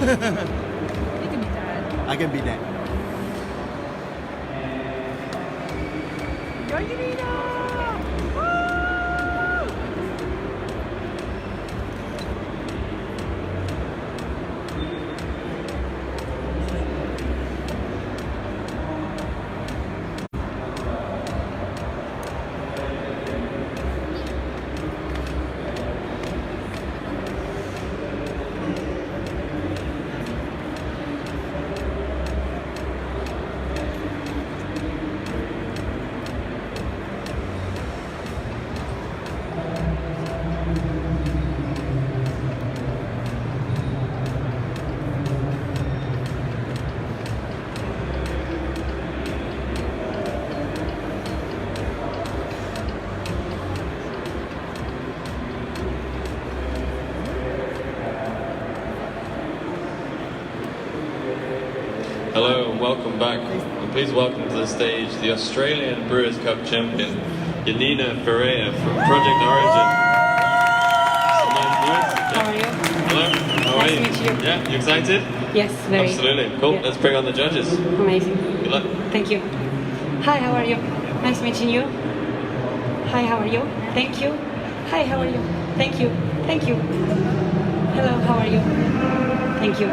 You can be that. I can be that. Yanina! Woo! Hello and welcome back. And please welcome to the stage the Australian Brewers Cup champion, Yanina Ferreyra from Project Origin. How are you? Hello, how are you? Nice to meet you. Yeah, you excited? Yes, very. Absolutely. Cool, Yeah. let's bring on the judges. Amazing. Good luck. Thank you. Hi, how are you? Nice meeting you. Hi, how are you? Thank you. Hi, how are you? Thank you. Thank you. Hello, how are you? Thank you.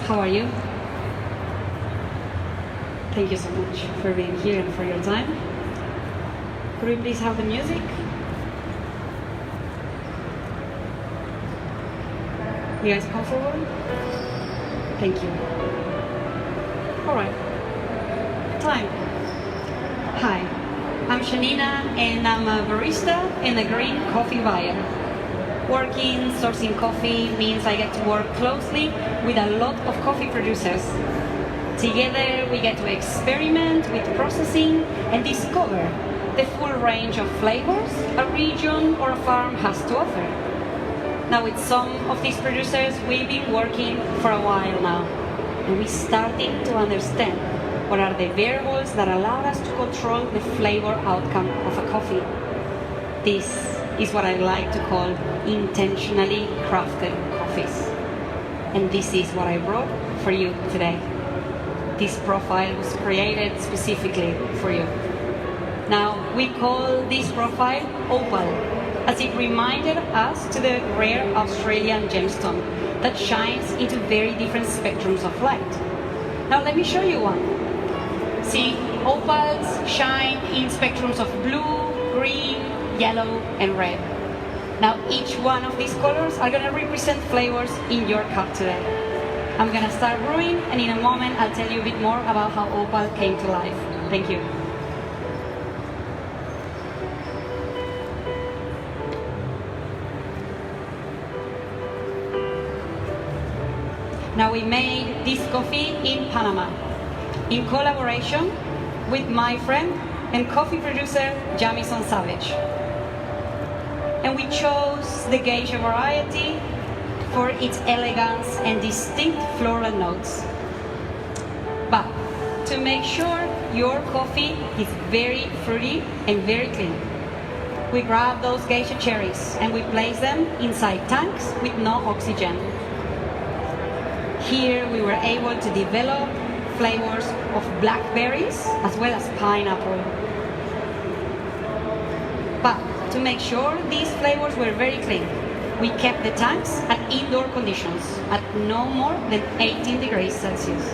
How are you? Thank you so much for being here and for your time. Could we please have the music? You guys comfortable? Thank you. Alright. Time. Hi, I'm Yanina and I'm a barista and a green coffee buyer. Working, sourcing coffee means I get to work closely with a lot of coffee producers. Together we get to experiment with processing and discover the full range of flavors a region or a farm has to offer. Now with some of these producers we've been working for a while now, and we're starting to understand what are the variables that allow us to control the flavor outcome of a coffee. This is what I like to call intentionally crafted coffees. And this is what I brought for you today. This profile was created specifically for you. Now, we call this profile Opal, as it reminded us to the rare Australian gemstone that shines into very different spectrums of light. Now, let me show you one. See, opals shine in spectrums of blue, green, yellow, and red. Now each one of these colors are going to represent flavors in your cup today. I'm going to start brewing, and in a moment I'll tell you a bit more about how Opal came to life. Thank you. Now we made this coffee in Panama in collaboration with my friend and coffee producer Jamison Savage. And we chose the geisha variety for its elegance and distinct floral notes. But to make sure your coffee is very fruity and very clean, we grab those geisha cherries and we place them inside tanks with no oxygen. Here we were able to develop flavors of blackberries as well as pineapple. But to make sure these flavors were very clean, we kept the tanks at indoor conditions at no more than 18 degrees Celsius.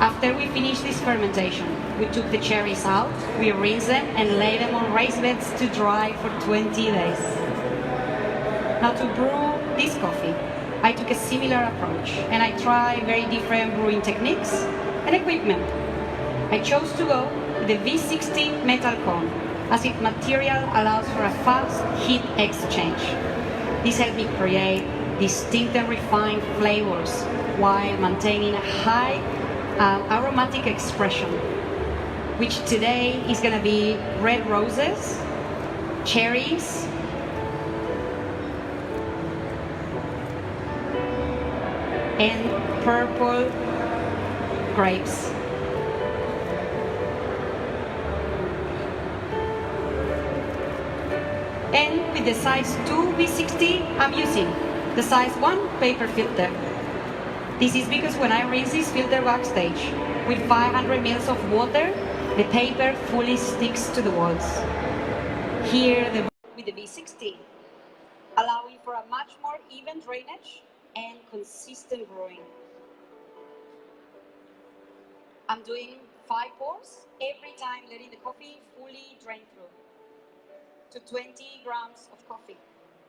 After we finished this fermentation, we took the cherries out, we rinsed them and laid them on raised beds to dry for 20 days. Now to brew this coffee, I took a similar approach and I tried very different brewing techniques and equipment. I chose to go with the V60 metal cone as its material allows for a fast heat exchange. This helped me create distinct and refined flavors while maintaining a high aromatic expression, which today is going to be red roses, cherries, and purple grapes. And with the size 2 V60, I'm using the size 1 paper filter. This is because when I rinse this filter backstage with 500 ml of water, the paper fully sticks to the walls. Here, with the V60, allowing for a much more even drainage and consistent brewing. I'm doing 5 pours every time, letting the coffee fully drain through. To 20 grams of coffee,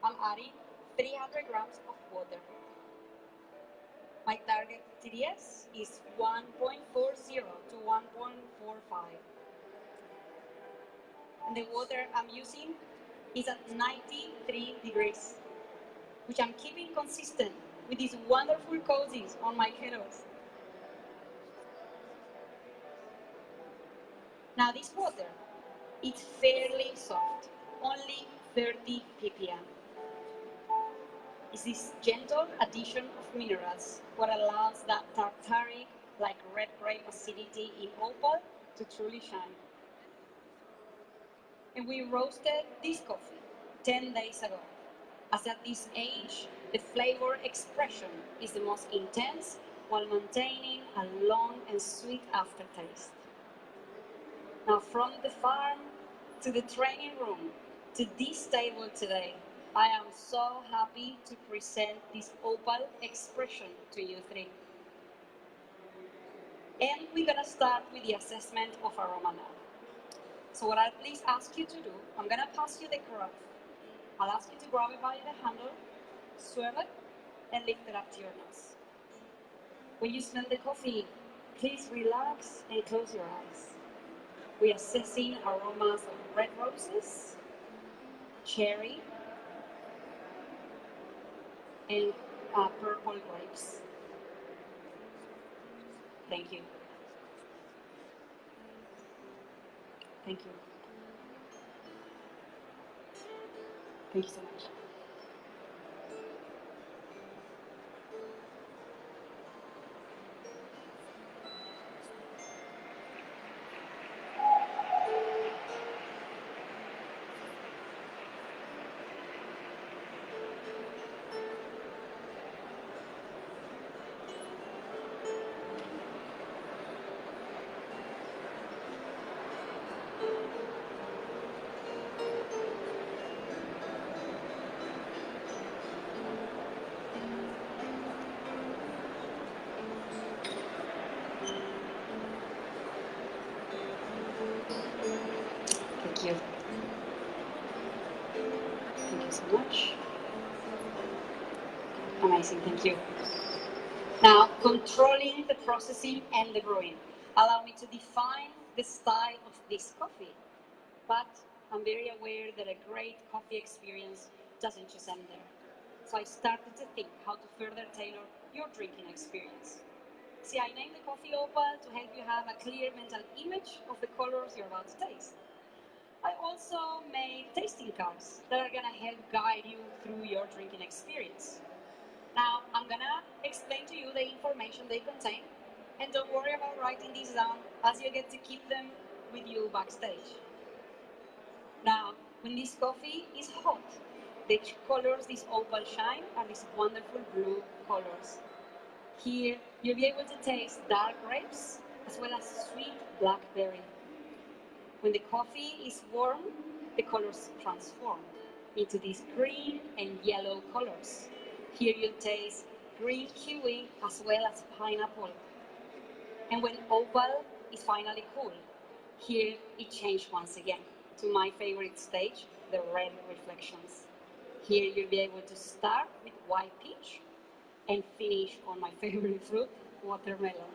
I'm adding 300 grams of water. My target TDS is 1.40 to 1.45. And the water I'm using is at 93 degrees, which I'm keeping consistent with these wonderful coatings on my kettles. Now this water, it's fairly soft, only 30 ppm. It's this gentle addition of minerals what allows that tartaric, like red grape acidity in opal to truly shine. And we roasted this coffee 10 days ago, as at this age, the flavor expression is the most intense while maintaining a long and sweet aftertaste. Now from the farm to the training room to this table today, I am so happy to present this opal expression to you three. And we're gonna start with the assessment of aroma now. So what I'll please ask you to do, I'm gonna pass you the carafe. I'll ask you to grab it by the handle, swirl it, and lift it up to your nose. When you smell the coffee, please relax and close your eyes. We're assessing aromas of red roses, cherry, and purple grapes. Thank you. Thank you. Thank you so much. Thank you. Thank you so much. Amazing, thank you. Now, controlling the processing and the brewing. Allow me to define the style of this coffee. But I'm very aware that a great coffee experience doesn't just end there. So I started to think how to further tailor your drinking experience. See, I named the coffee opal to help you have a clear mental image of the colors you're about to taste. I also made tasting cards that are gonna help guide you through your drinking experience. Now, I'm gonna explain to you the information they contain, and don't worry about writing these down as you get to keep them with you backstage. Now, when this coffee is hot, the colors this opal shine are these wonderful blue colors. Here, you'll be able to taste dark grapes as well as sweet blackberry. When the coffee is warm, the colors transform into these green and yellow colors. Here you'll taste green kiwi as well as pineapple. And when opal is finally cool, here it changed once again to my favorite stage, the red reflections. Here you'll be able to start with white peach and finish on my favorite fruit, watermelon.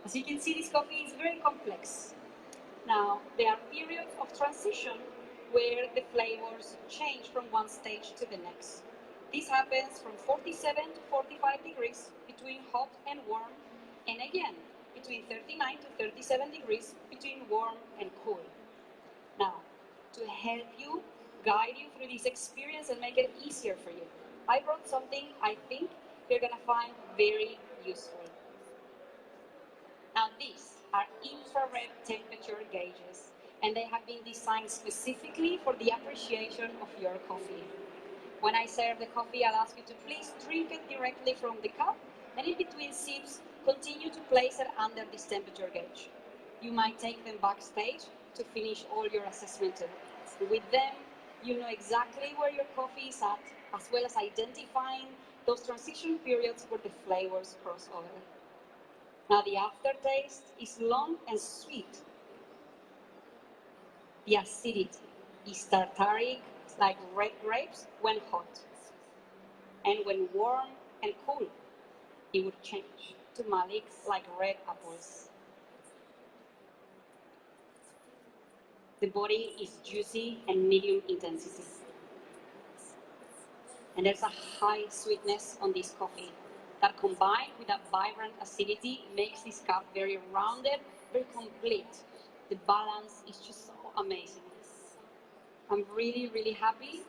As you can see, this coffee is very complex. Now, there are periods of transition where the flavors change from one stage to the next. This happens from 47 to 45 degrees between hot and warm, and again, between 39 to 37 degrees between warm and cool. Now, to help you, guide you through this experience and make it easier for you, I brought something I think you're gonna find very useful. Now these are infrared temperature gauges, and they have been designed specifically for the appreciation of your coffee. When I serve the coffee, I'll ask you to please drink it directly from the cup, and in between sips, continue to place it under this temperature gauge. You might take them backstage to finish all your assessment. With them, you know exactly where your coffee is at, as well as identifying those transition periods where the flavors cross over. Now the aftertaste is long and sweet. The acidity is tartaric, like red grapes when hot. And when warm and cool, it would change to malic, like red apples. The body is juicy and medium intensity. And there's a high sweetness on this coffee that, combined with a vibrant acidity, makes this cup very rounded, very complete. The balance is just so amazing. I'm really, really happy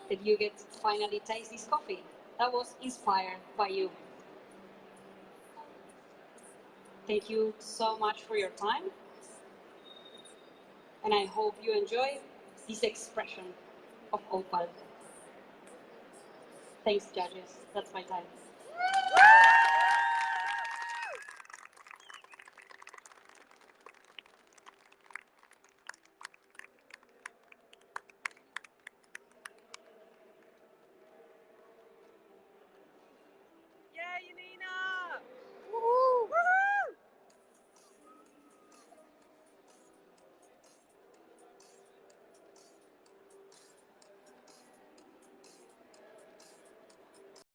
that you get to finally taste this coffee that was inspired by you. Thank you so much for your time, and I hope you enjoy this expression of opal. Thanks, judges. That's my time.